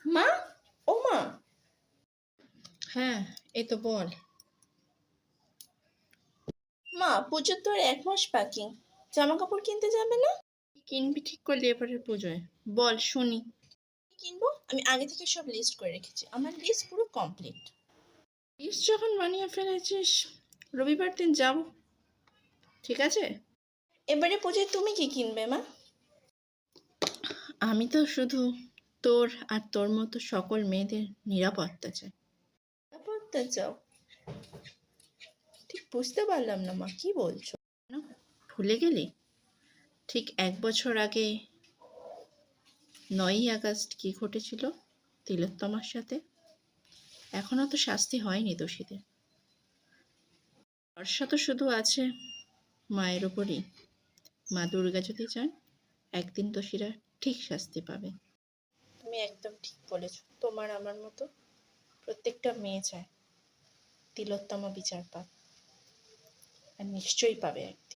মা, ও মা। হ্যাঁ, এই তো বল। মা, পুজোর তো আর 1 মাস বাকি, জামা কাপড় কিনতে যাবে না? কি কিনবি ঠিক করলি এবারের পুজোয়? বল শুনি। কি কিনবো? আমি আগে থেকে সব লিস্ট করে রেখেছি, আমার লিস্ট পুরো কমপ্লিট। লিস্ট যখন বানিয়ে ফেলেছিস, রবিবার দিন যাব, ঠিক আছে? এবারে পুজোয় তুমি কি কিনবে মা? আমি তো শুধু তোর আর তোর মতো সকল মেয়েদের নিরাপত্তা চাই। নিরাপত্তা চাও? ঠিক বুঝতে পারলাম না মা, কি বলছো? না, ভুলে গেলি? ঠিক 1 বছর আগে 9ই আগস্ট কি ঘটেছিল তিলোত্তমার সাথে? এখনো তো শাস্তি হয়নি দোষীদের। ভরসা তো শুধু আছে মায়ের উপরই। মা দুর্গা যদি চান, একদিন দোষীরা ঠিক শাস্তি পাবে। তুমি একদম ঠিক বলেছো, তোমার আমার মতো প্রত্যেকটা মেয়ে চায় তিলোত্তমা বিচার পাক, আর নিশ্চয়ই পাবে।